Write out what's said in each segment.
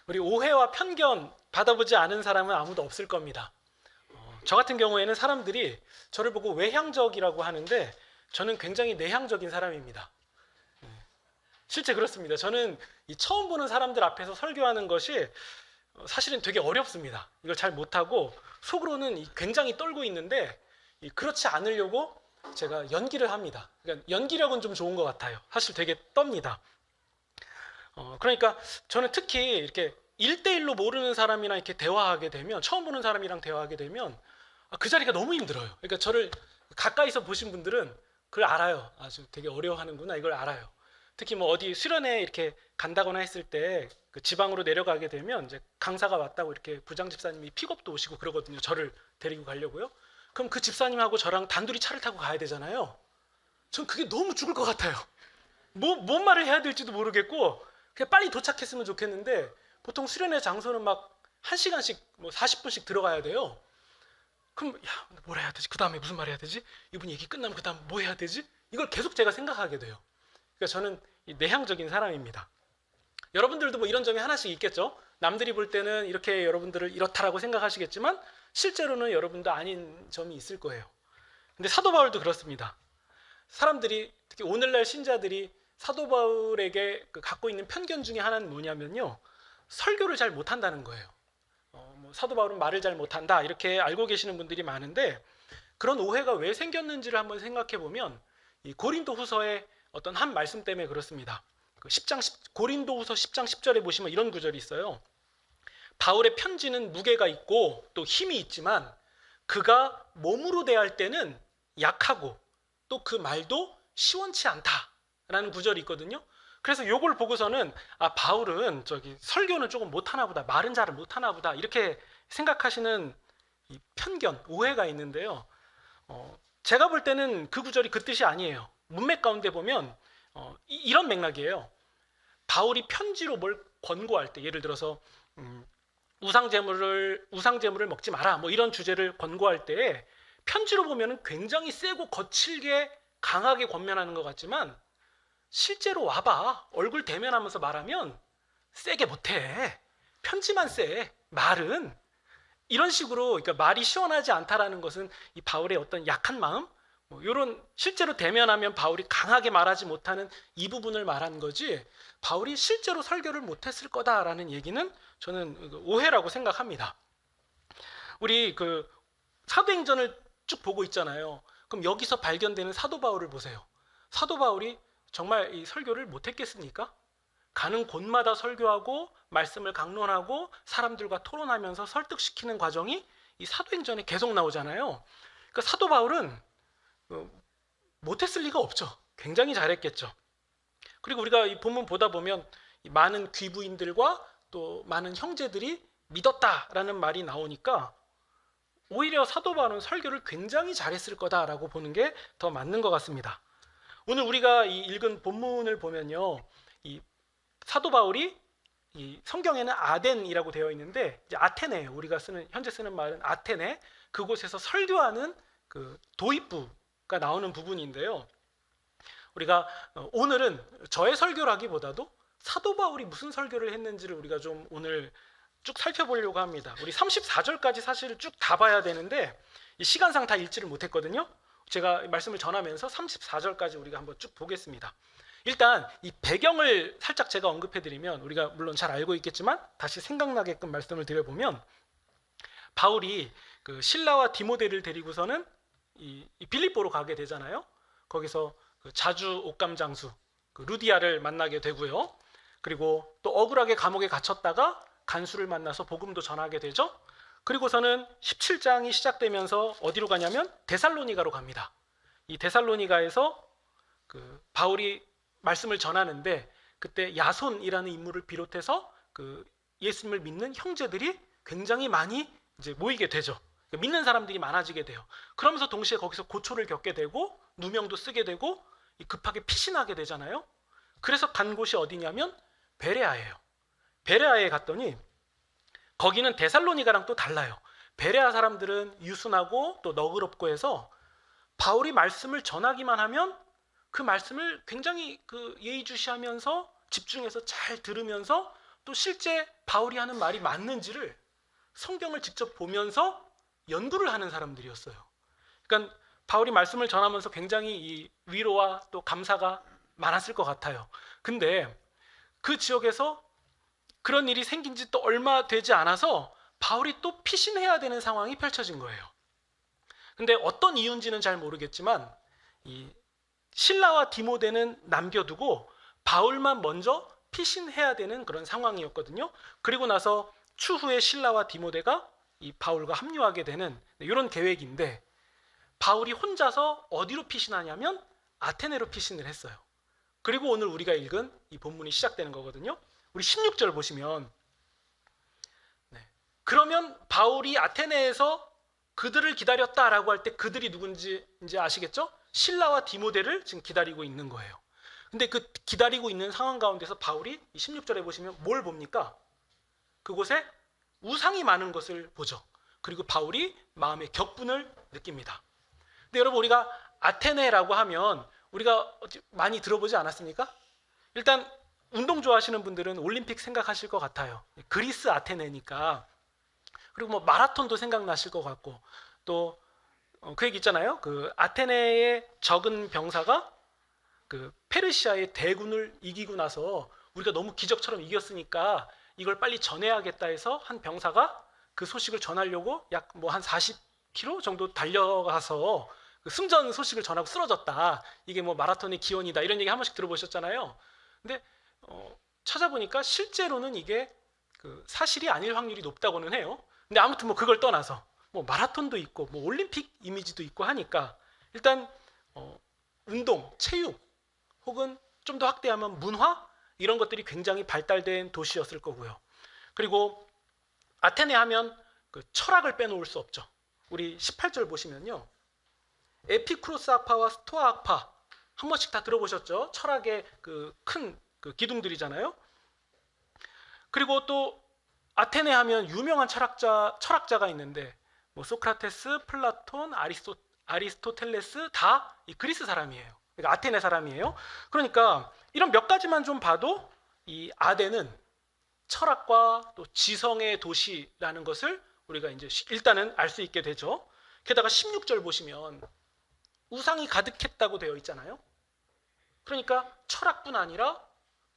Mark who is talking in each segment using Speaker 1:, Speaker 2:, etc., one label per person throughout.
Speaker 1: 우리 오해와 편견 받아보지 않은 사람은 아무도 없을 겁니다. 저 같은 경우에는 사람들이 저를 보고 외향적이라고 하는데 저는 굉장히 내향적인 사람입니다. 실제 그렇습니다. 저는 이 처음 보는 사람들 앞에서 설교하는 것이 사실은 되게 어렵습니다. 이걸 잘 못하고 속으로는 굉장히 떨고 있는데 그렇지 않으려고 제가 연기를 합니다. 그러니까 연기력은 좀 좋은 것 같아요. 사실 되게 떱니다. 그러니까 저는 특히 이렇게 1대1로 모르는 사람이랑 이렇게 대화하게 되면, 처음 보는 사람이랑 대화하게 되면 그 자리가 너무 힘들어요. 그러니까 저를 가까이서 보신 분들은 그걸 알아요. 아주 되게 어려워하는구나, 이걸 알아요. 특히 뭐 어디 수련회 이렇게 간다거나 했을 때 그 지방으로 내려가게 되면 이제 강사가 왔다고 이렇게 부장 집사님이 픽업도 오시고 그러거든요. 저를 데리고 가려고요. 그럼 그 집사님하고 저랑 단둘이 차를 타고 가야 되잖아요. 전 그게 너무 죽을 것 같아요. 뭔 말을 해야 될지도 모르겠고 그냥 빨리 도착했으면 좋겠는데, 보통 수련회 장소는 막 1시간씩 뭐 40분씩 들어가야 돼요. 그럼 야, 뭘 해야 되지? 그 다음에 무슨 말 해야 되지? 이분 얘기 끝나면 그 다음 뭐 해야 되지? 이걸 계속 제가 생각하게 돼요. 그러니까 저는 내향적인 사람입니다. 여러분들도 뭐 이런 점이 하나씩 있겠죠? 남들이 볼 때는 이렇게 여러분들을 이렇다라고 생각하시겠지만 실제로는 여러분도 아닌 점이 있을 거예요. 근데 사도 바울도 그렇습니다. 사람들이, 특히 오늘날 신자들이 사도 바울에게 갖고 있는 편견 중에 하나는 뭐냐면요, 설교를 잘 못한다는 거예요. 뭐 사도 바울은 말을 잘 못한다 이렇게 알고 계시는 분들이 많은데, 그런 오해가 왜 생겼는지를 한번 생각해 보면 이 고린도 후서의 어떤 한 말씀 때문에 그렇습니다. 고린도후서 10장 10절에 보시면 이런 구절이 있어요. 바울의 편지는 무게가 있고 또 힘이 있지만 그가 몸으로 대할 때는 약하고 또 그 말도 시원치 않다라는 구절이 있거든요. 그래서 이걸 보고서는 바울은 저기 설교는 조금 못하나 보다, 말은 잘 못하나 보다, 이렇게 생각하시는 이 편견, 오해가 있는데요. 제가 볼 때는 그 구절이 그 뜻이 아니에요. 문맥 가운데 보면 이런 맥락이에요. 바울이 편지로 뭘 권고할 때, 예를 들어서 우상제물을 먹지 마라, 뭐 이런 주제를 권고할 때 편지로 보면 굉장히 세고 거칠게 강하게 권면하는 것 같지만 실제로 와봐, 얼굴 대면하면서 말하면 세게 못해. 편지만 세. 말은 이런 식으로, 그러니까 말이 시원하지 않다라는 것은 이 바울의 어떤 약한 마음, 뭐 이런, 실제로 대면하면 바울이 강하게 말하지 못하는 이 부분을 말한 거지, 바울이 실제로 설교를 못했을 거다라는 얘기는 저는 오해라고 생각합니다. 우리 그 사도행전을 쭉 보고 있잖아요. 그럼 여기서 발견되는 사도 바울을 보세요. 사도 바울이 정말 이 설교를 못했겠습니까? 가는 곳마다 설교하고 말씀을 강론하고 사람들과 토론하면서 설득시키는 과정이 이 사도행전에 계속 나오잖아요. 그러니까 사도 바울은 못했을 리가 없죠. 굉장히 잘했겠죠. 그리고 우리가 이 본문 보다 보면 많은 귀부인들과 또 많은 형제들이 믿었다라는 말이 나오니까 오히려 사도 바울은 설교를 굉장히 잘했을 거다라고 보는 게 더 맞는 것 같습니다. 오늘 우리가 이 읽은 본문을 보면요, 이 사도 바울이 이 성경에는 아덴이라고 되어 있는데 이제 아테네예요. 우리가 현재 쓰는 말은 아테네, 그곳에서 설교하는 그 도입부가 나오는 부분인데요. 우리가 오늘은 저의 설교라기보다도 사도 바울이 무슨 설교를 했는지를 우리가 좀 오늘 쭉 살펴보려고 합니다. 우리 34절까지 사실 쭉 다 봐야 되는데 이 시간상 다 읽지를 못했거든요. 제가 말씀을 전하면서 34절까지 우리가 한번 쭉 보겠습니다. 일단 이 배경을 살짝 제가 언급해드리면, 우리가 물론 잘 알고 있겠지만 다시 생각나게끔 말씀을 드려보면, 바울이 그 실라와 디모데를 데리고서는 이 빌립보로 가게 되잖아요. 거기서 그 자주 옥감 장수 그 루디아를 만나게 되고요. 그리고 또 억울하게 감옥에 갇혔다가 간수를 만나서 복음도 전하게 되죠. 그리고서는 17장이 시작되면서 어디로 가냐면 데살로니가로 갑니다. 이 데살로니가에서 그 바울이 말씀을 전하는데 그때 야손이라는 인물을 비롯해서 그 예수님을 믿는 형제들이 굉장히 많이 이제 모이게 되죠. 믿는 사람들이 많아지게 돼요. 그러면서 동시에 거기서 고초를 겪게 되고 누명도 쓰게 되고 급하게 피신하게 되잖아요. 그래서 간 곳이 어디냐면 베레아예요. 베레아에 갔더니 거기는 데살로니가랑 또 달라요. 베레아 사람들은 유순하고 또 너그럽고 해서 바울이 말씀을 전하기만 하면 그 말씀을 굉장히 그 예의주시하면서 집중해서 잘 들으면서 또 실제 바울이 하는 말이 맞는지를 성경을 직접 보면서 연구를 하는 사람들이었어요. 그러니까 바울이 말씀을 전하면서 굉장히 이 위로와 또 감사가 많았을 것 같아요. 근데 그 지역에서 그런 일이 생긴 지 또 얼마 되지 않아서 바울이 또 피신해야 되는 상황이 펼쳐진 거예요. 근데 어떤 이유인지는 잘 모르겠지만 이 실라와 디모데는 남겨두고 바울만 먼저 피신해야 되는 그런 상황이었거든요. 그리고 나서 추후에 실라와 디모데가 이 바울과 합류하게 되는 이런 계획인데, 바울이 혼자서 어디로 피신하냐면 아테네로 피신을 했어요. 그리고 오늘 우리가 읽은 이 본문이 시작되는 거거든요. 우리 16절 보시면, 그러면 바울이 아테네에서 그들을 기다렸다라고 할 때 그들이 누군지 이제 아시겠죠? 실라와 디모데를 지금 기다리고 있는 거예요. 근데 그 기다리고 있는 상황 가운데서 바울이 16절에 보시면 뭘 봅니까? 그곳에 우상이 많은 것을 보죠. 그리고 바울이 마음의 격분을 느낍니다. 근데 여러분, 우리가 아테네라고 하면 우리가 많이 들어보지 않았습니까? 일단 운동 좋아하시는 분들은 올림픽 생각하실 것 같아요. 그리스 아테네니까. 그리고 뭐 마라톤도 생각나실 것 같고, 또 그 얘기 있잖아요. 그 아테네의 적은 병사가 그 페르시아의 대군을 이기고 나서 우리가 너무 기적처럼 이겼으니까 이걸 빨리 전해야겠다 해서 한 병사가 그 소식을 전하려고 약 뭐 한 40km 정도 달려가서 그 승전 소식을 전하고 쓰러졌다. 이게 뭐 마라톤의 기원이다. 이런 얘기 한 번씩 들어보셨잖아요. 근데 찾아보니까 실제로는 이게 그 사실이 아닐 확률이 높다고는 해요. 근데 아무튼 뭐 그걸 떠나서 뭐 마라톤도 있고 뭐 올림픽 이미지도 있고 하니까 일단 운동, 체육 혹은 좀 더 확대하면 문화 이런 것들이 굉장히 발달된 도시였을 거고요. 그리고 아테네 하면 그 철학을 빼놓을 수 없죠. 우리 18절 보시면요. 에피쿠로스 학파와 스토아 학파 한 번씩 다 들어보셨죠? 철학의 그 큰 그 기둥들이잖아요. 그리고 또 아테네 하면 유명한 철학자가 있는데 뭐 소크라테스, 플라톤, 아리스토텔레스 다 이 그리스 사람이에요. 그러니까 아테네 사람이에요. 그러니까 이런 몇 가지만 좀 봐도 이 아덴은 철학과 또 지성의 도시라는 것을 우리가 이제 일단은 알 수 있게 되죠. 게다가 16절 보시면 우상이 가득했다고 되어 있잖아요. 그러니까 철학뿐 아니라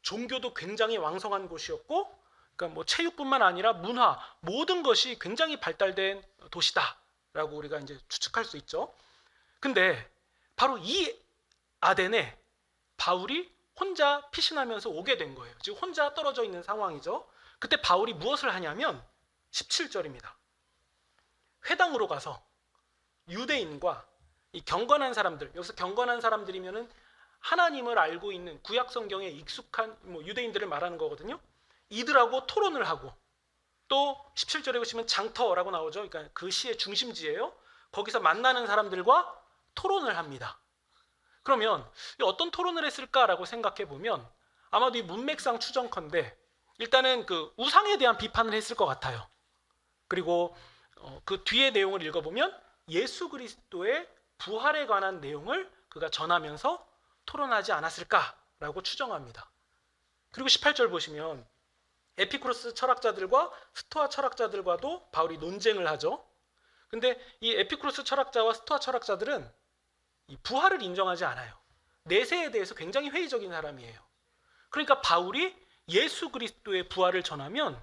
Speaker 1: 종교도 굉장히 왕성한 곳이었고, 그러니까 뭐 체육뿐만 아니라 문화 모든 것이 굉장히 발달된 도시다라고 우리가 이제 추측할 수 있죠. 근데 바로 이 아덴에 바울이 혼자 피신하면서 오게 된 거예요. 지금 혼자 떨어져 있는 상황이죠. 그때 바울이 무엇을 하냐면 17절입니다. 회당으로 가서 유대인과 이 경건한 사람들, 여기서 경건한 사람들이면은 하나님을 알고 있는 구약 성경에 익숙한 뭐 유대인들을 말하는 거거든요. 이들하고 토론을 하고, 또 17절에 보시면 장터라고 나오죠. 그러니까 그 시의 중심지예요. 거기서 만나는 사람들과 토론을 합니다. 그러면 어떤 토론을 했을까라고 생각해 보면 아마도 이 문맥상 추정컨대 일단은 그 우상에 대한 비판을 했을 것 같아요. 그리고 그 뒤의 내용을 읽어보면 예수 그리스도의 부활에 관한 내용을 그가 전하면서 토론하지 않았을까라고 추정합니다. 그리고 18절 보시면 에피쿠로스 철학자들과 스토아 철학자들과도 바울이 논쟁을 하죠. 근데 이 에피쿠로스 철학자와 스토아 철학자들은 이 부활을 인정하지 않아요. 내세에 대해서 굉장히 회의적인 사람이에요. 그러니까 바울이 예수 그리스도의 부활을 전하면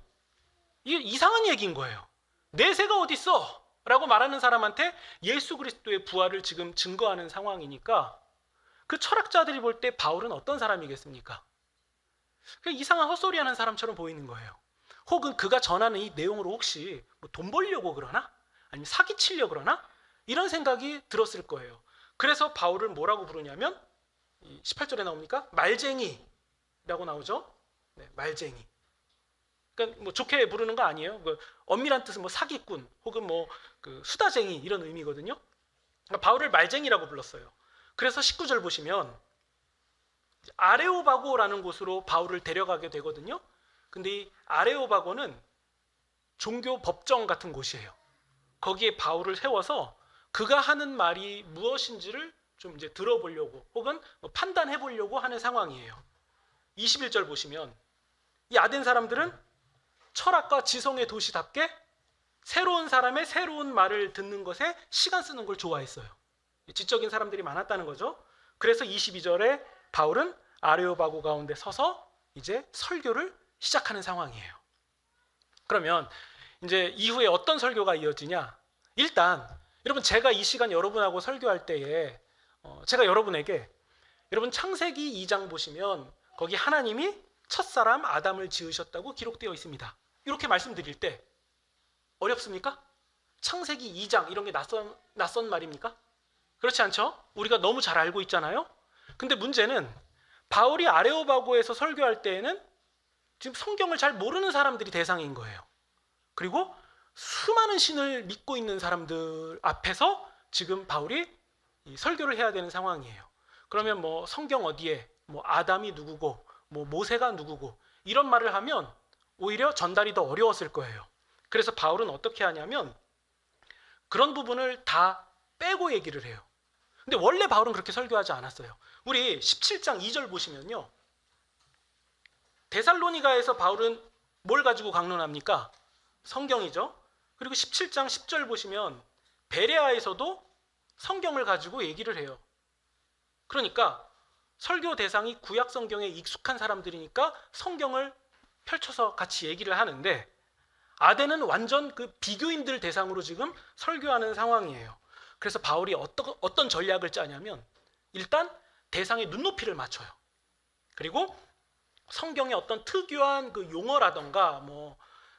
Speaker 1: 이게 이상한 얘기인 거예요. 내세가 어디 있어? 라고 말하는 사람한테 예수 그리스도의 부활을 지금 증거하는 상황이니까 그 철학자들이 볼 때 바울은 어떤 사람이겠습니까? 이상한 헛소리하는 사람처럼 보이는 거예요. 혹은 그가 전하는 이 내용으로 혹시 뭐 돈 벌려고 그러나? 아니면 사기치려고 그러나? 이런 생각이 들었을 거예요. 그래서 바울을 뭐라고 부르냐면 18절에 나옵니까? 말쟁이라고 나오죠. 네, 말쟁이. 그러니까 뭐 좋게 부르는 거 아니에요. 그 엄밀한 뜻은 뭐 사기꾼 혹은 뭐 그 수다쟁이 이런 의미거든요. 그러니까 바울을 말쟁이라고 불렀어요. 그래서 19절 보시면 아레오바고라는 곳으로 바울을 데려가게 되거든요. 근데 이 아레오바고는 종교 법정 같은 곳이에요. 거기에 바울을 세워서 그가 하는 말이 무엇인지를 좀 이제 들어보려고 혹은 판단해 보려고 하는 상황이에요. 21절 보시면 이 아덴 사람들은 철학과 지성의 도시답게 새로운 사람의 새로운 말을 듣는 것에 시간 쓰는 걸 좋아했어요. 지적인 사람들이 많았다는 거죠. 그래서 22절에 바울은 아레오바고 가운데 서서 이제 설교를 시작하는 상황이에요. 그러면 이제 이후에 어떤 설교가 이어지냐? 일단 여러분, 제가 이 시간 여러분하고 설교할 때에 제가 여러분에게, 여러분 창세기 2장 보시면 거기 하나님이 첫사람 아담을 지으셨다고 기록되어 있습니다. 이렇게 말씀드릴 때 어렵습니까? 창세기 2장 이런 게 낯선 말입니까? 그렇지 않죠? 우리가 너무 잘 알고 있잖아요. 근데 문제는 바울이 아레오바고에서 설교할 때에는 지금 성경을 잘 모르는 사람들이 대상인 거예요. 그리고 수많은 신을 믿고 있는 사람들 앞에서 지금 바울이 이 설교를 해야 되는 상황이에요. 그러면 뭐 성경 어디에 뭐 아담이 누구고 뭐 모세가 누구고 이런 말을 하면 오히려 전달이 더 어려웠을 거예요. 그래서 바울은 어떻게 하냐면 그런 부분을 다 빼고 얘기를 해요. 근데 원래 바울은 그렇게 설교하지 않았어요. 우리 17장 2절 보시면요, 데살로니가에서 바울은 뭘 가지고 강론합니까? 성경이죠. 그리고 17장 10절 보시면 베레아에서도 성경을 가지고 얘기를 해요. 그러니까 설교 대상이 구약 성경에 익숙한 사람들이니까 성경을 펼쳐서 같이 얘기를 하는데, 아덴은 완전 그 비교인들 대상으로 지금 설교하는 상황이에요. 그래서 바울이 어떤 전략을 짜냐면 일단 대상의 눈높이를 맞춰요. 그리고 성경의 어떤 특유한 그 용어라던가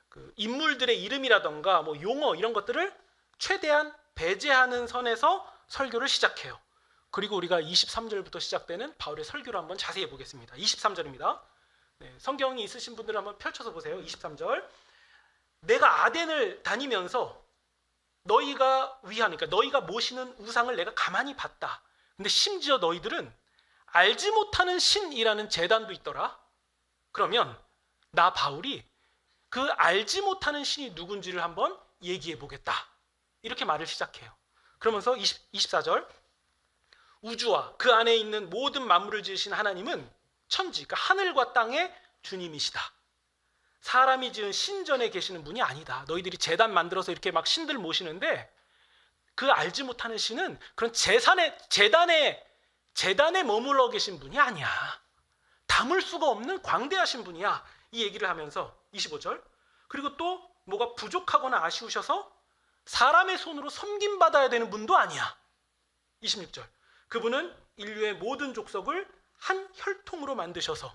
Speaker 1: 그 인물들의 이름이라던가 용어 이런 것들을 최대한 배제하는 선에서 설교를 시작해요. 그리고 우리가 23절부터 시작되는 바울의 설교를 한번 자세히 보겠습니다. 23절입니다. 네, 성경이 있으신 분들은 한번 펼쳐서 보세요. 23절. 내가 아덴을 다니면서 너희가 위하니까 너희가 모시는 우상을 내가 가만히 봤다. 근데 심지어 너희들은 알지 못하는 신이라는 제단도 있더라. 그러면 나 바울이 그 알지 못하는 신이 누군지를 한번 얘기해 보겠다. 이렇게 말을 시작해요. 그러면서 24절. 우주와 그 안에 있는 모든 만물을 지으신 하나님은 천지, 그러니까 하늘과 땅의 주님이시다. 사람이 지은 신전에 계시는 분이 아니다. 너희들이 제단 만들어서 이렇게 막 신들 모시는데 그 알지 못하는 신은 그런 제단에 머물러 계신 분이 아니야. 담을 수가 없는 광대하신 분이야. 이 얘기를 하면서 25절. 그리고 또 뭐가 부족하거나 아쉬우셔서 사람의 손으로 섬김받아야 되는 분도 아니야. 26절. 그분은 인류의 모든 족속을 한 혈통으로 만드셔서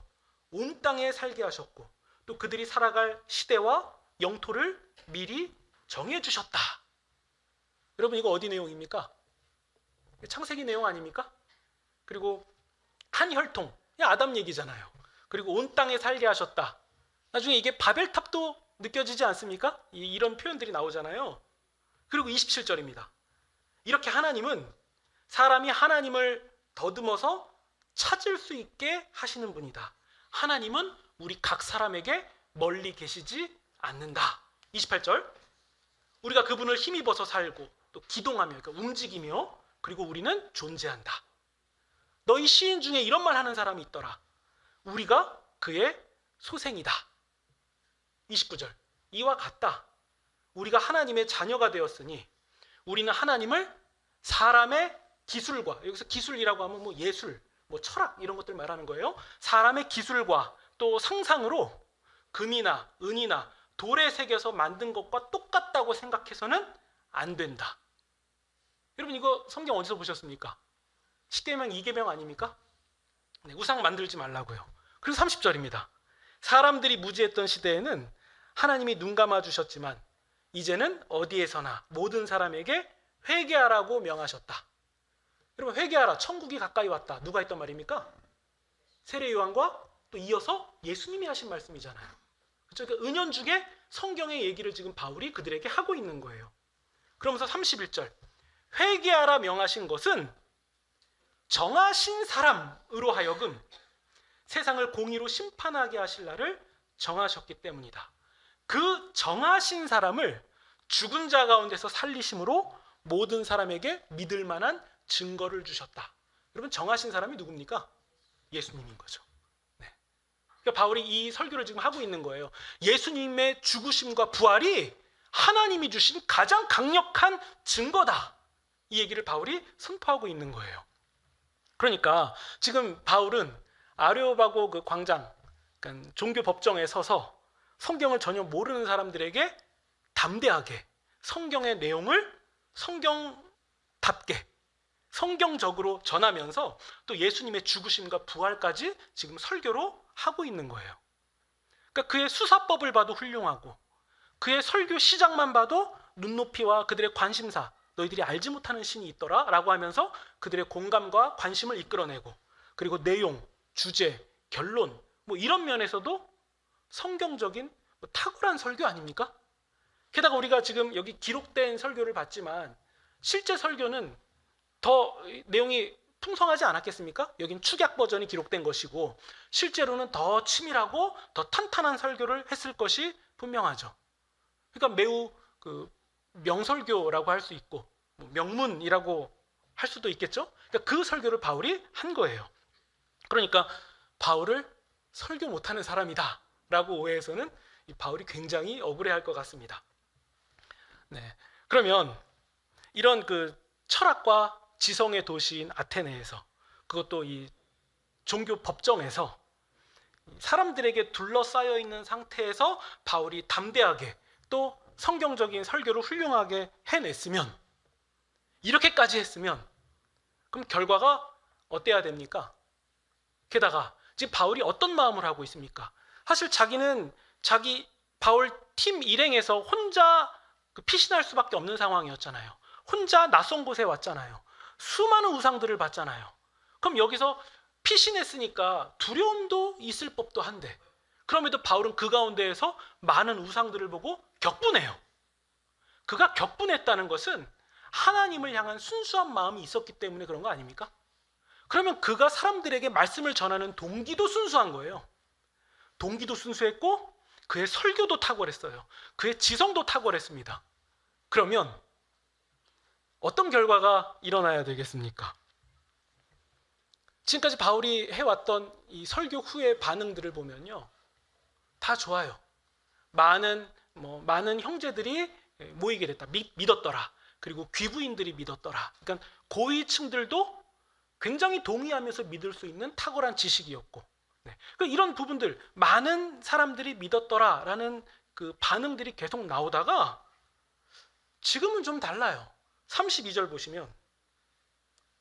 Speaker 1: 온 땅에 살게 하셨고 또 그들이 살아갈 시대와 영토를 미리 정해주셨다. 여러분, 이거 어디 내용입니까? 창세기 내용 아닙니까? 그리고 한 혈통, 아담 얘기잖아요. 그리고 온 땅에 살게 하셨다. 나중에 이게 바벨탑도 느껴지지 않습니까? 이런 표현들이 나오잖아요. 그리고 27절입니다. 이렇게 하나님은 사람이 하나님을 더듬어서 찾을 수 있게 하시는 분이다. 하나님은 우리 각 사람에게 멀리 계시지 않는다. 28절. 우리가 그분을 힘입어서 살고 또 기동하며, 그러니까 움직이며, 그리고 우리는 존재한다. 너희 시인 중에 이런 말 하는 사람이 있더라. 우리가 그의 소생이다. 29절. 이와 같다. 우리가 하나님의 자녀가 되었으니 우리는 하나님을 사람의 기술과, 여기서 기술이라고 하면 뭐 예술, 뭐 철학 이런 것들 말하는 거예요. 사람의 기술과 또 상상으로 금이나 은이나 돌에 새겨서 만든 것과 똑같다고 생각해서는 안 된다. 여러분, 이거 성경 어디서 보셨습니까? 10계명 2계명 아닙니까? 네, 우상 만들지 말라고요. 그리고 30절입니다. 사람들이 무지했던 시대에는 하나님이 눈 감아 주셨지만 이제는 어디에서나 모든 사람에게 회개하라고 명하셨다. 여러분, 회개하라. 천국이 가까이 왔다. 누가 했던 말입니까? 세례 요한과 또 이어서 예수님이 하신 말씀이잖아요. 그렇죠? 그러니까 은연중에 성경의 얘기를 지금 바울이 그들에게 하고 있는 거예요. 그러면서 31절. 회개하라 명하신 것은 정하신 사람으로 하여금 세상을 공의로 심판하게 하실 날을 정하셨기 때문이다. 그 정하신 사람을 죽은 자 가운데서 살리심으로 모든 사람에게 믿을 만한 증거를 주셨다. 여러분, 정하신 사람이 누굽니까? 예수님인 거죠. 네. 그러니까 바울이 이 설교를 지금 하고 있는 거예요. 예수님의 죽으심과 부활이 하나님이 주신 가장 강력한 증거다. 이 얘기를 바울이 선포하고 있는 거예요. 그러니까 지금 바울은 아레오바고 그 광장, 그러니까 종교 법정에 서서 성경을 전혀 모르는 사람들에게 담대하게 성경의 내용을 성경답게 성경적으로 전하면서 또 예수님의 죽으심과 부활까지 지금 설교로 하고 있는 거예요. 그러니까 그의 수사법을 봐도 훌륭하고 그의 설교 시작만 봐도 눈높이와 그들의 관심사, 너희들이 알지 못하는 신이 있더라 라고 하면서 그들의 공감과 관심을 이끌어내고, 그리고 내용, 주제, 결론 뭐 이런 면에서도 성경적인 탁월한 설교 아닙니까? 게다가 우리가 지금 여기 기록된 설교를 봤지만 실제 설교는 더 내용이 풍성하지 않았겠습니까? 여긴 축약 버전이 기록된 것이고 실제로는 더 치밀하고 더 탄탄한 설교를 했을 것이 분명하죠. 그러니까 매우 명설교라고 할 수 있고 명문이라고 할 수도 있겠죠. 그러니까 그 설교를 바울이 한 거예요. 그러니까 바울을 설교 못하는 사람이다 라고 오해해서는 이 바울이 굉장히 억울해할 것 같습니다. 네, 그러면 이런 그 철학과 지성의 도시인 아테네에서, 그것도 이 종교 법정에서 사람들에게 둘러싸여 있는 상태에서 바울이 담대하게 또 성경적인 설교를 훌륭하게 해냈으면, 이렇게까지 했으면 그럼 결과가 어때야 됩니까? 게다가 지금 바울이 어떤 마음을 하고 있습니까? 사실 자기는 바울 팀 일행에서 혼자 피신할 수밖에 없는 상황이었잖아요. 혼자 낯선 곳에 왔잖아요. 수많은 우상들을 봤잖아요. 그럼 여기서 피신했으니까 두려움도 있을 법도 한데, 그럼에도 바울은 그 가운데에서 많은 우상들을 보고 격분해요. 그가 격분했다는 것은 하나님을 향한 순수한 마음이 있었기 때문에 그런 거 아닙니까? 그러면 그가 사람들에게 말씀을 전하는 동기도 순수한 거예요. 동기도 순수했고 그의 설교도 탁월했어요. 그의 지성도 탁월했습니다. 그러면 어떤 결과가 일어나야 되겠습니까? 지금까지 바울이 해왔던 이 설교 후의 반응들을 보면요, 다 좋아요. 많은 형제들이 모이게 됐다. 믿었더라. 그리고 귀부인들이 믿었더라. 그러니까 고위층들도 굉장히 동의하면서 믿을 수 있는 탁월한 지식이었고, 네. 그러니까 이런 부분들, 많은 사람들이 믿었더라라는 그 반응들이 계속 나오다가 지금은 좀 달라요. 32절 보시면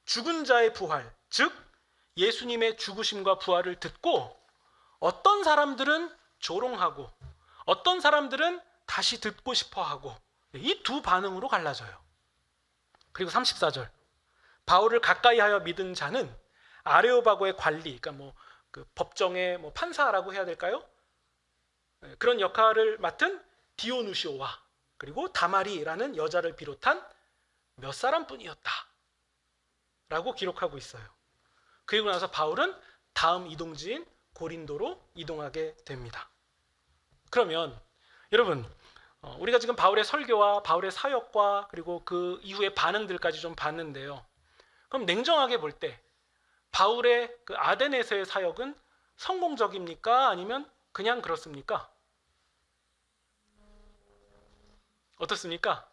Speaker 1: 죽은 자의 부활, 즉 예수님의 죽으심과 부활을 듣고 어떤 사람들은 조롱하고 어떤 사람들은 다시 듣고 싶어하고, 이 두 반응으로 갈라져요. 그리고 34절, 바울을 가까이 하여 믿은 자는 아레오바고의 관리, 그러니까 그 법정의 판사라고 해야 될까요? 그런 역할을 맡은 디오누시오와 그리고 다마리라는 여자를 비롯한 몇 사람뿐이었다 라고 기록하고 있어요. 그리고 나서 바울은 다음 이동지인 고린도로 이동하게 됩니다. 그러면 여러분, 우리가 지금 바울의 설교와 바울의 사역과 그리고 그 이후의 반응들까지 좀 봤는데요. 그럼 냉정하게 볼 때 바울의 그 아덴에서의 사역은 성공적입니까? 아니면 그냥 그렇습니까? 어떻습니까?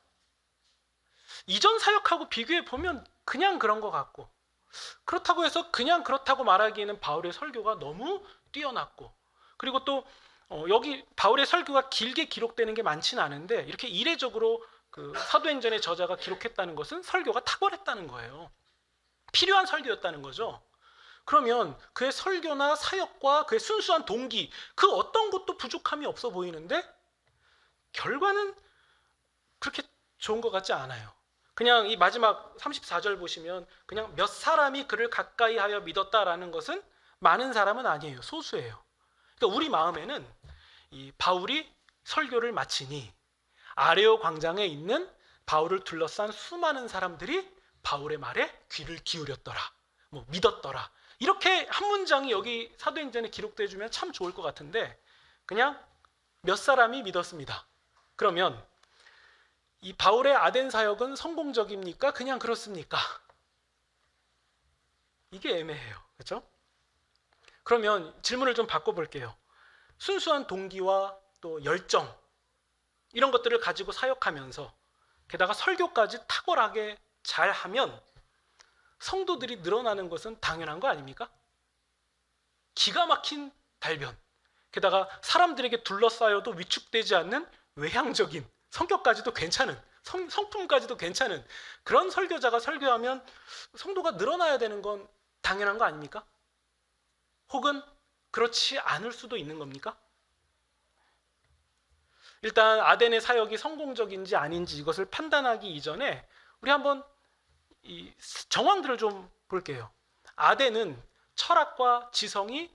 Speaker 1: 이전 사역하고 비교해 보면 그냥 그런 것 같고, 그렇다고 해서 그냥 그렇다고 말하기에는 바울의 설교가 너무 뛰어났고, 그리고 또 여기 바울의 설교가 길게 기록되는 게 많지는 않은데 이렇게 이례적으로 그 사도행전의 저자가 기록했다는 것은 설교가 탁월했다는 거예요. 필요한 설교였다는 거죠. 그러면 그의 설교나 사역과 그의 순수한 동기, 그 어떤 것도 부족함이 없어 보이는데 결과는 그렇게 좋은 것 같지 않아요. 그냥 이 마지막 34절 보시면 그냥 몇 사람이 그를 가까이 하여 믿었다라는 것은 많은 사람은 아니에요. 소수예요. 그러니까 우리 마음에는 이 바울이 설교를 마치니 아레오 광장에 있는 바울을 둘러싼 수많은 사람들이 바울의 말에 귀를 기울였더라, 믿었더라, 이렇게 한 문장이 여기 사도행전에 기록되어 주면 참 좋을 것 같은데 그냥 몇 사람이 믿었습니다. 그러면 이 바울의 아덴 사역은 성공적입니까? 그냥 그렇습니까? 이게 애매해요. 그렇죠? 그러면 질문을 좀 바꿔볼게요. 순수한 동기와 또 열정 이런 것들을 가지고 사역하면서 게다가 설교까지 탁월하게 잘하면 성도들이 늘어나는 것은 당연한 거 아닙니까? 기가 막힌 달변, 게다가 사람들에게 둘러싸여도 위축되지 않는 외향적인, 성격까지도 괜찮은, 성품까지도 괜찮은 그런 설교자가 설교하면 성도가 늘어나야 되는 건 당연한 거 아닙니까? 혹은 그렇지 않을 수도 있는 겁니까? 일단 아덴의 사역이 성공적인지 아닌지 이것을 판단하기 이전에 우리 한번 이 정황들을 좀 볼게요. 아덴은 철학과 지성이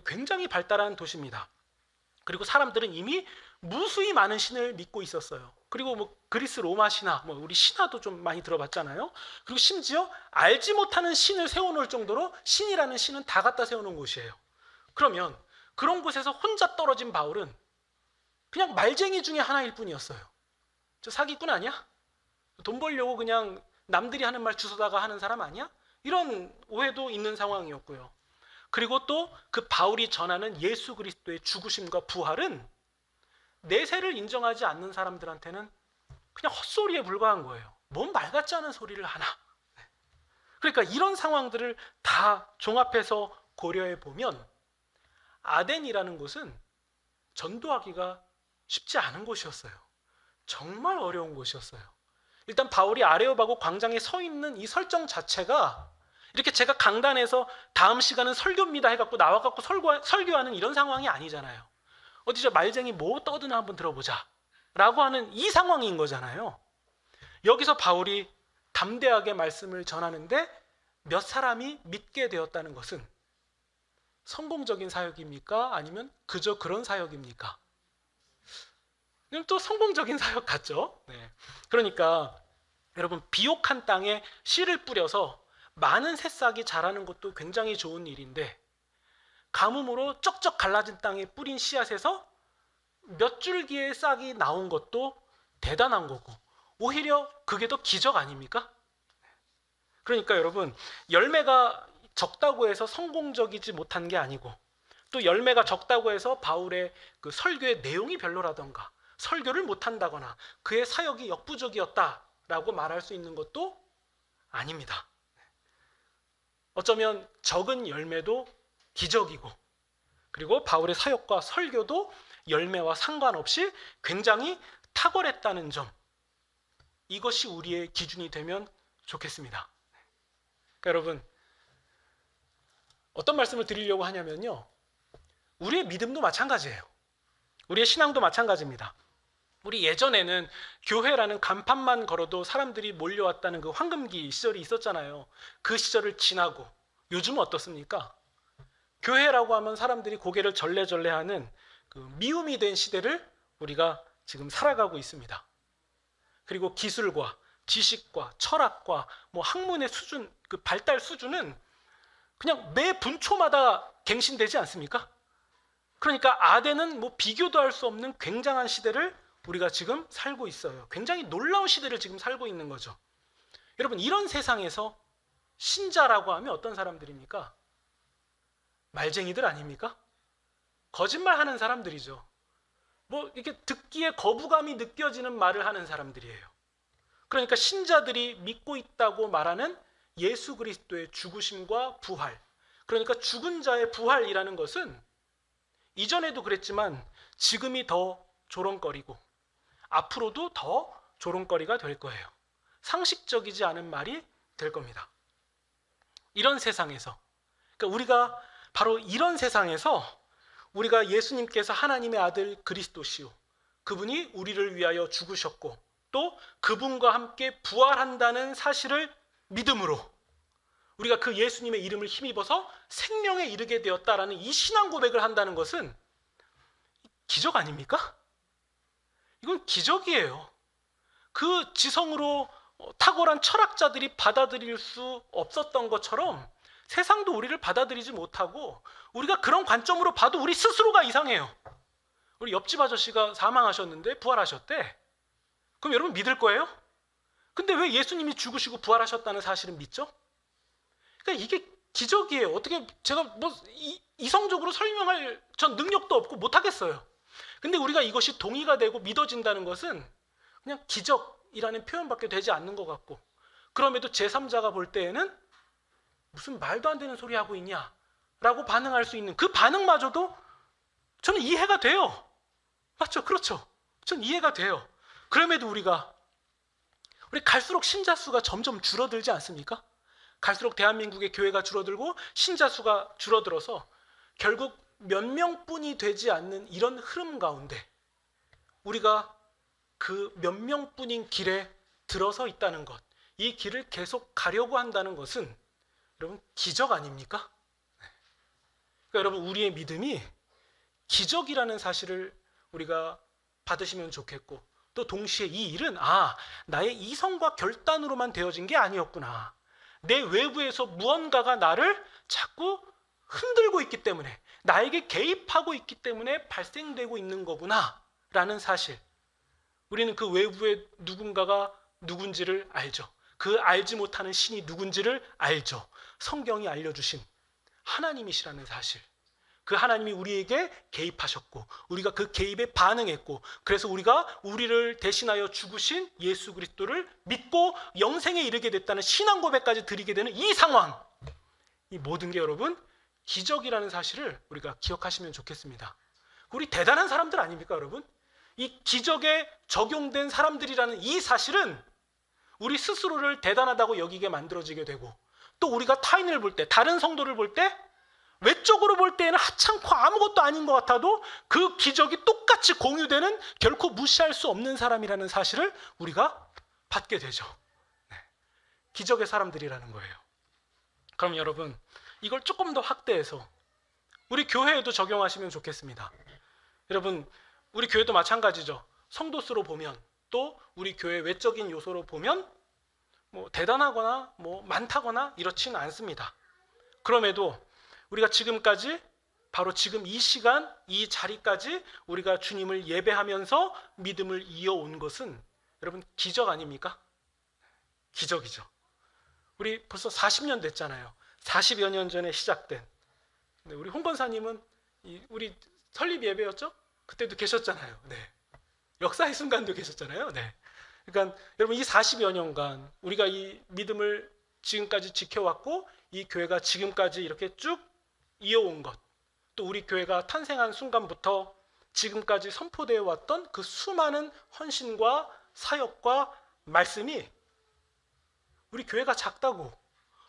Speaker 1: 굉장히 발달한 도시입니다. 그리고 사람들은 이미 무수히 많은 신을 믿고 있었어요. 그리고 뭐 그리스 로마 신화, 뭐 우리 신화도 좀 많이 들어봤잖아요. 그리고 심지어 알지 못하는 신을 세워놓을 정도로 신이라는 신은 다 갖다 세워놓은 곳이에요. 그러면 그런 곳에서 혼자 떨어진 바울은 그냥 말쟁이 중에 하나일 뿐이었어요. 저 사기꾼 아니야? 돈 벌려고 그냥 남들이 하는 말 주워다가 하는 사람 아니야? 이런 오해도 있는 상황이었고요. 그리고 또 그 바울이 전하는 예수 그리스도의 죽으심과 부활은 내세를 인정하지 않는 사람들한테는 그냥 헛소리에 불과한 거예요. 뭔 말 같지 않은 소리를 하나. 그러니까 이런 상황들을 다 종합해서 고려해 보면 아덴이라는 곳은 전도하기가 쉽지 않은 곳이었어요. 정말 어려운 곳이었어요. 일단 바울이 아레오바고 광장에 서 있는 이 설정 자체가 이렇게 제가 강단에서 다음 시간은 설교입니다 해갖고 나와갖고 설교하는 이런 상황이 아니잖아요. 어디 저 말쟁이 뭐 떠드나 한번 들어보자 라고 하는 이 상황인 거잖아요. 여기서 바울이 담대하게 말씀을 전하는데 몇 사람이 믿게 되었다는 것은 성공적인 사역입니까? 아니면 그저 그런 사역입니까? 또 성공적인 사역 같죠? 네. 그러니까 여러분 비옥한 땅에 씨를 뿌려서 많은 새싹이 자라는 것도 굉장히 좋은 일인데 가뭄으로 쩍쩍 갈라진 땅에 뿌린 씨앗에서 몇 줄기의 싹이 나온 것도 대단한 거고 오히려 그게 더 기적 아닙니까? 그러니까 여러분 열매가 적다고 해서 성공적이지 못한 게 아니고 또 열매가 적다고 해서 바울의 그 설교의 내용이 별로라던가 설교를 못한다거나 그의 사역이 역부족이었다라고 말할 수 있는 것도 아닙니다. 어쩌면 적은 열매도 기적이고 그리고 바울의 사역과 설교도 열매와 상관없이 굉장히 탁월했다는 점 이것이 우리의 기준이 되면 좋겠습니다. 그러니까 여러분 어떤 말씀을 드리려고 하냐면요. 우리의 믿음도 마찬가지예요. 우리의 신앙도 마찬가지입니다. 우리 예전에는 교회라는 간판만 걸어도 사람들이 몰려왔다는 그 황금기 시절이 있었잖아요. 그 시절을 지나고 요즘은 어떻습니까? 교회라고 하면 사람들이 고개를 절레절레하는 그 미움이 된 시대를 우리가 지금 살아가고 있습니다. 그리고 기술과 지식과 철학과 뭐 학문의 수준, 그 발달 수준은 그냥 매 분초마다 갱신되지 않습니까? 그러니까 아덴은 뭐 비교도 할 수 없는 굉장한 시대를 우리가 지금 살고 있어요. 굉장히 놀라운 시대를 지금 살고 있는 거죠. 여러분 이런 세상에서 신자라고 하면 어떤 사람들입니까? 말쟁이들 아닙니까? 거짓말하는 사람들이죠. 뭐 이렇게 듣기에 거부감이 느껴지는 말을 하는 사람들이에요. 그러니까 신자들이 믿고 있다고 말하는 예수 그리스도의 죽으심과 부활. 그러니까 죽은 자의 부활이라는 것은 이전에도 그랬지만 지금이 더 조롱거리고 앞으로도 더 조롱거리가 될 거예요. 상식적이지 않은 말이 될 겁니다. 이런 세상에서 그러니까 우리가 바로 이런 세상에서 우리가 예수님께서 하나님의 아들 그리스도시요 그분이 우리를 위하여 죽으셨고 또 그분과 함께 부활한다는 사실을 믿음으로 우리가 그 예수님의 이름을 힘입어서 생명에 이르게 되었다라는 이 신앙 고백을 한다는 것은 기적 아닙니까? 이건 기적이에요. 그 지성으로 탁월한 철학자들이 받아들일 수 없었던 것처럼 세상도 우리를 받아들이지 못하고 우리가 그런 관점으로 봐도 우리 스스로가 이상해요. 우리 옆집 아저씨가 사망하셨는데 부활하셨대. 그럼 여러분 믿을 거예요? 근데 왜 예수님이 죽으시고 부활하셨다는 사실은 믿죠? 그러니까 이게 기적이에요. 어떻게 제가 뭐 이성적으로 설명할 전 능력도 없고 못하겠어요. 근데 우리가 이것이 동의가 되고 믿어진다는 것은 그냥 기적이라는 표현밖에 되지 않는 것 같고, 그럼에도 제3자가 볼 때에는 무슨 말도 안 되는 소리 하고 있냐 라고 반응할 수 있는 그 반응마저도 저는 이해가 돼요. 맞죠? 그렇죠? 전 이해가 돼요. 그럼에도 우리 갈수록 신자 수가 점점 줄어들지 않습니까? 갈수록 대한민국의 교회가 줄어들고 신자 수가 줄어들어서 결국 몇 명뿐이 되지 않는 이런 흐름 가운데 우리가 그 몇 명뿐인 길에 들어서 있다는 것, 이 길을 계속 가려고 한다는 것은 여러분 기적 아닙니까? 그러니까 여러분 우리의 믿음이 기적이라는 사실을 우리가 받으시면 좋겠고, 또 동시에 이 일은 나의 이성과 결단으로만 되어진 게 아니었구나. 내 외부에서 무언가가 나를 자꾸 흔들고 있기 때문에, 나에게 개입하고 있기 때문에 발생되고 있는 거구나 라는 사실. 우리는 그 외부에 누군가가 누군지를 알죠. 그 알지 못하는 신이 누군지를 알죠. 성경이 알려주신 하나님이시라는 사실. 그 하나님이 우리에게 개입하셨고 우리가 그 개입에 반응했고, 그래서 우리가 우리를 대신하여 죽으신 예수 그리스도를 믿고 영생에 이르게 됐다는 신앙 고백까지 드리게 되는 이 상황, 이 모든 게 여러분 기적이라는 사실을 우리가 기억하시면 좋겠습니다. 우리 대단한 사람들 아닙니까 여러분? 이 기적에 적용된 사람들이라는 이 사실은 우리 스스로를 대단하다고 여기게 만들어지게 되고, 또 우리가 타인을 볼 때, 다른 성도를 볼 때 외적으로 볼 때에는 하찮고 아무것도 아닌 것 같아도 그 기적이 똑같이 공유되는 결코 무시할 수 없는 사람이라는 사실을 우리가 받게 되죠. 기적의 사람들이라는 거예요. 그럼 여러분 이걸 조금 더 확대해서 우리 교회에도 적용하시면 좋겠습니다. 여러분 우리 교회도 마찬가지죠. 성도 수로 보면, 또 우리 교회 외적인 요소로 보면 뭐 대단하거나 뭐 많다거나 이렇지는 않습니다. 그럼에도 우리가 지금까지, 바로 지금 이 시간 이 자리까지 우리가 주님을 예배하면서 믿음을 이어온 것은 여러분 기적 아닙니까? 기적이죠. 우리 벌써 40년 됐잖아요. 40여 년 전에 시작된. 우리 홍 권사님은 우리 설립 예배였죠? 그때도 계셨잖아요. 네. 역사의 순간도 계셨잖아요. 네. 그러니까 여러분 이 40여 년간 우리가 이 믿음을 지금까지 지켜왔고, 이 교회가 지금까지 이렇게 쭉 이어온 것, 또 우리 교회가 탄생한 순간부터 지금까지 선포되어 왔던 그 수많은 헌신과 사역과 말씀이 우리 교회가 작다고,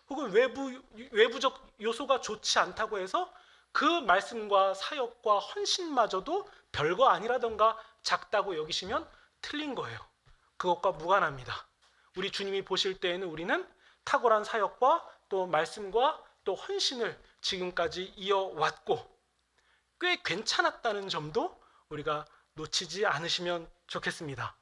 Speaker 1: 혹은 외부적 요소가 좋지 않다고 해서 그 말씀과 사역과 헌신마저도 별거 아니라던가 작다고 여기시면 틀린 거예요. 그것과 무관합니다. 우리 주님이 보실 때에는 우리는 탁월한 사역과 또 말씀과 또 헌신을 지금까지 이어왔고 꽤 괜찮았다는 점도 우리가 놓치지 않으시면 좋겠습니다.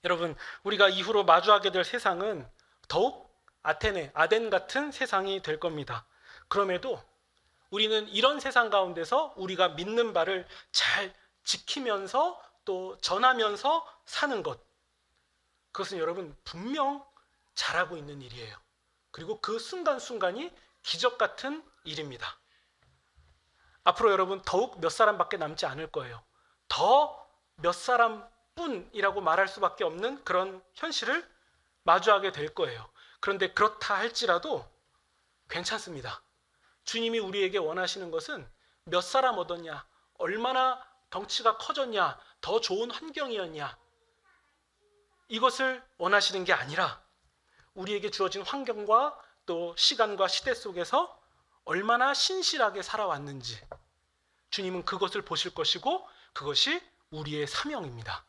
Speaker 1: 여러분 우리가 이후로 마주하게 될 세상은 더욱 아덴 같은 세상이 될 겁니다. 그럼에도 우리는 이런 세상 가운데서 우리가 믿는 바를 잘 지키면서 또 전하면서 사는 것, 그것은 여러분 분명 잘하고 있는 일이에요. 그리고 그 순간순간이 기적 같은 일입니다. 앞으로 여러분 더욱 몇 사람밖에 남지 않을 거예요. 더 몇 사람뿐이라고 말할 수밖에 없는 그런 현실을 마주하게 될 거예요. 그런데 그렇다 할지라도 괜찮습니다. 주님이 우리에게 원하시는 것은 몇 사람 얻었냐, 얼마나 덩치가 커졌냐, 더 좋은 환경이었냐, 이것을 원하시는 게 아니라 우리에게 주어진 환경과 또 시간과 시대 속에서 얼마나 신실하게 살아왔는지, 주님은 그것을 보실 것이고 그것이 우리의 사명입니다.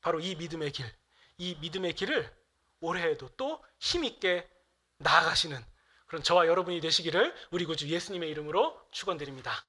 Speaker 1: 바로 이 믿음의 길, 이 믿음의 길을 올해에도 또 힘있게 나아가시는 그런 저와 여러분이 되시기를 우리 구주 예수님의 이름으로 축원드립니다.